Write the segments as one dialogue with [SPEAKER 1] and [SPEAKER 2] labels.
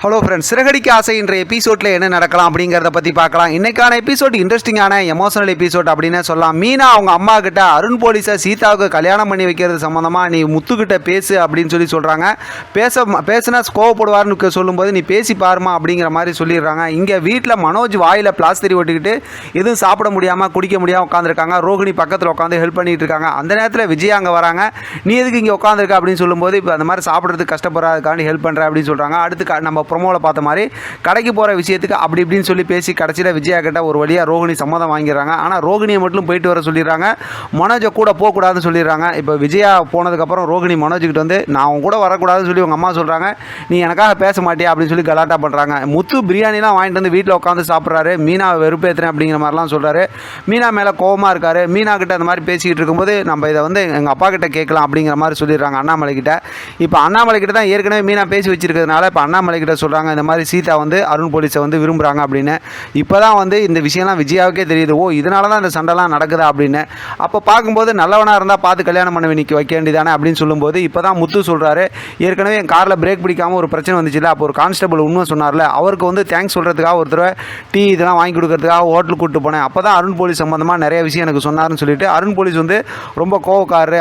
[SPEAKER 1] Hello friends, Siragadikka ஆசை என்ற எபிசோடில் என்ன நடக்கலாம் அப்படிங்கிறத பற்றி பார்க்கலாம். இன்றைக்கான எபிசோட் இன்ட்ரெஸ்டிங்கான எமோஷனல் எபிசோட் அப்படின்னே சொல்லலாம். மீனா அவங்க அம்மா கிட்ட அருண் போலீஸை சீதாவுக்கு கல்யாணம் பண்ணி வைக்கிறது சம்மந்தமாக நீ முத்துக்கிட்ட பேசு அப்படின்னு சொல்கிறாங்க. பேசினா கோவப்படுவார்னு சொல்லும்போது நீ பேசி பாருமா அப்படிங்கிற மாதிரி சொல்லிடுறாங்க. இங்கே வீட்டில் மனோஜ் வாயில் பிளாஸ்டரி ஒட்டிக்கிட்டு எதுவும் சாப்பிட முடியாமல் குடிக்க முடியாமல் உட்காந்துருக்காங்க. ரோகிணி பக்கத்தில் உட்காந்து ஹெல்ப் பண்ணிகிட்டு இருக்காங்க. அந்த நேரத்தில் விஜயா அங்கே வராங்க. நீ எதுக்கு இங்கே உட்காந்துருக்க அப்படின்னு சொல்லும்போது இப்போ அந்த மாதிரி சாப்பிட்றதுக்கு கஷ்டப்படுறதுக்காண்டி ஹெல்ப் பண்ணுற அப்படின்னு சொல்கிறாங்க. அடுத்து நம்ம ப்ரொமோவில் பார்த்த மாதிரி கடைக்கு போகிற விஷயத்துக்கு அப்படி இப்படின்னு சொல்லி பேசி கடைசியில் விஜயா கிட்ட ஒரு வழியாக ரோகிணி சம்மதம் வாங்கிடுறாங்க. ஆனால் ரோகிணியை மட்டும் போயிட்டு வர சொல்லிடுறாங்க. மனோஜை கூட போகக்கூடாதுன்னு சொல்லிடுறாங்க. இப்போ விஜயா போனதுக்கப்புறம் ரோகிணி மனோஜ்கிட்ட வந்து நான் அவங்க கூட வரக்கூடாதுன்னு சொல்லி உங்கள் அம்மா சொல்கிறாங்க. நீ எனக்காக பேச மாட்டியா அப்படின்னு சொல்லி கலாட்டா பண்ணுறாங்க. முத்து பிரியாணிலாம் வாங்கிட்டு வந்து வீட்டில் உட்காந்து சாப்பிட்றாரு. மீனா வெறுப்பேற்றுறேன் அப்படிங்கிற மாதிரிலாம் சொல்கிறாரு. மீனா மேலே கோவமாக இருக்காரு. மீனா கிட்ட அந்த மாதிரி பேசிக்கிட்டு இருக்கும்போது நம்ம இதை வந்து எங்கள் அப்பா கிட்ட கேட்கலாம் அப்படிங்கிற மாதிரி சொல்லிடுறாங்க அண்ணாமலை கிட்ட. இப்போ அண்ணாமலை கிட்ட தான் ஏற்கனவே மீனா பேசி வச்சிருக்கிறதுனால இப்போ அண்ணாமலை கிட்ட சொல்கிறாங்க இந்த மாதிரி சீதா வந்து அருண் போலீஸை வந்து விரும்புகிறாங்க அப்படின்னு. இப்போ தான் வந்து இந்த விஷயம்லாம் விஜயாவுக்கே தெரியுது. ஓ, இதனால தான் இந்த சண்டைலாம் நடக்குதா அப்படின்னு. அப்போ பார்க்கும்போது நல்லவனாக இருந்தால் பார்த்து கல்யாணம் பண்ண வைக்க வேண்டியதானே அப்படின்னு சொல்லும்போது இப்போ தான் முத்து சொல்கிறாரு, ஏற்கனவே என் காரில் பிரேக் பிடிக்காமல் ஒரு பிரச்சனை வந்துச்சுல்ல, அப்போ ஒரு கான்ஸ்டபிள் உண்மை சொன்னார்ல, அவருக்கு வந்து தேங்க்ஸ் சொல்கிறதுக்காக ஒருத்தர் டீ இதெல்லாம் வாங்கி கொடுக்கறதுக்காக ஹோட்டலுக்கு கூப்பிட்டு போனேன். அப்போ தான் அருண் போலீஸ் சம்மந்தமாக நிறைய விஷயம் எனக்கு சொன்னார்னு சொல்லிட்டு அருண் போலீஸ் வந்து ரொம்ப கோவக்காரரு,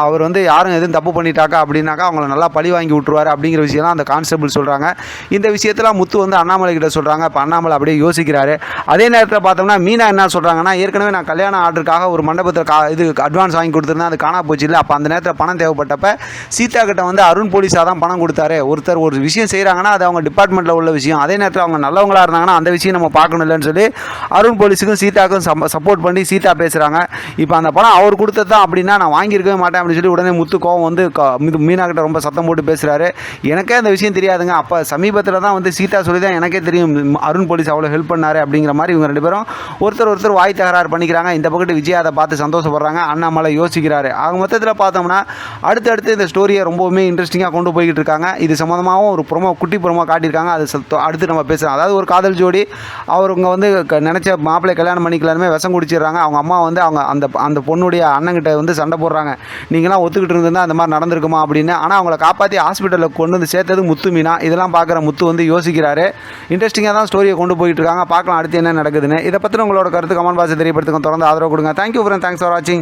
[SPEAKER 1] அவர் வந்து யாரும் எதுவும் தப்பு பண்ணிட்டாக்கா அப்படின்னாக்கா அவங்கள நல்லா பழி வாங்கி விட்டுருவார் அப்படிங்கிற விஷயம்லாம் அந்த கான்ஸ்டபிள் சொல்கிறாங்க. இந்த விஷயத்தில் முத்து வந்து அண்ணாமலை கிட்ட சொல்கிறாங்க. இப்போ அண்ணாமலை அப்படியே யோசிக்கிறாரு. அதே நேரத்தில் பார்த்தோம்னா மீனா என்ன சொல்கிறாங்கன்னா, ஏற்கனவே நான் கல்யாண ஆர்டருக்காக ஒரு மண்டபத்தில் இது அட்வான்ஸ் வாங்கி கொடுத்துருந்தேன், அது காணா போச்சு இல்லை. அப்போ அந்த நேரத்தில் பணம் தேவைப்பட்டப்ப சீதா கிட்ட வந்து அருண் போலீஸாக தான் பணம் கொடுத்தாரு. ஒருத்தர் ஒரு விஷயம் செய்கிறாங்கன்னா அது அவங்க டிபார்ட்மெண்ட்டில் உள்ள விஷயம், அதே நேரத்தில் அவங்க நல்லவங்களாக இருந்தாங்கன்னா அந்த விஷயம் நம்ம பார்க்கணும் இல்லைன்னு சொல்லி அருண் போலீஸுக்கும் சீதாவுக்கும் சப்போர்ட் பண்ணி சீதா பேசுகிறாங்க. இப்போ அந்த பணம் அவர் கொடுத்தது தான் அப்படின்னா நான் வாங்கியிருக்கவே மாட்டேன் அப்படின்னு சொல்லி உடனே முத்து கோவம் வந்து மீனா கிட்ட ரொம்ப சத்தம் போட்டு பேசுகிறாரு. எனக்கே அந்த விஷயம் தெரியாதுங்க, அப்போ சமீபத்தில் தான் வந்து சீதா சொல்லி தான் எனக்கே தெரியும் அருண் போலீஸ் அவ்வளோ ஹெல்ப் பண்ணாரு அப்படிங்கிற மாதிரி இவங்க ரெண்டு பேரும் ஒருத்தர் வாய் தகராறு பண்ணிக்கிறாங்க. இந்த பக்கத்து விஜயா அதை பார்த்து சந்தோஷப்படுறாங்க. அண்ணாமலை யோசிக்கிறாரு. ஆக மொத்தத்தில் பார்த்தோம்னா அடுத்தடுத்து இந்த ஸ்டோரியை ரொம்பவுமே இன்ட்ரெஸ்டிங்காக கொண்டு போய்கிட்டு இருக்காங்க. இது சம்மந்தமாகவும் ஒரு குட்டி ப்ரோமோ காட்டியிருக்காங்க. அது அடுத்து நம்ம பேசுகிறோம். அதாவது ஒரு காதல் ஜோடி அவங்க வந்து நினச்ச மாப்பிள்ளை கல்யாணம் பண்ணிக்கலாமே விஷம் குடிச்சிடுறாங்க. அவங்க அம்மா வந்து அவங்க அந்த பொண்ணுடைய அண்ணங்கிட்ட வந்து சண்டை போடுறாங்க. நீங்களாம் ஒத்துக்கிட்டு இருந்தால் அந்த மாதிரி நடந்திருக்குமா அப்படின்னு. ஆனால் அவங்கள காப்பாற்றி ஹாஸ்பிட்டலில் கொண்டு வந்து சேர்த்தது முத்து மீனா. இதெல்லாம் பார்க்குற முத்து வந்து யோசிக்கிறாரு. இன்ட்ரெஸ்டிங்காக தான் ஸ்டோரியை கொண்டு போயிட்டு இருக்காங்க. பார்க்கலாம் அடுத்து என்ன நடக்குதுன்னு. இதை பற்றி உங்களோட கருத்து கமெண்ட் பாக்ஸில் தெரியப்படுத்துங்க. தொடர்ந்து ஆதரவு கொடுங்க. தேங்க்யூ ஃப்ரெண்ட், தேங்க்ஸ் ஃபார் வாட்சிங்.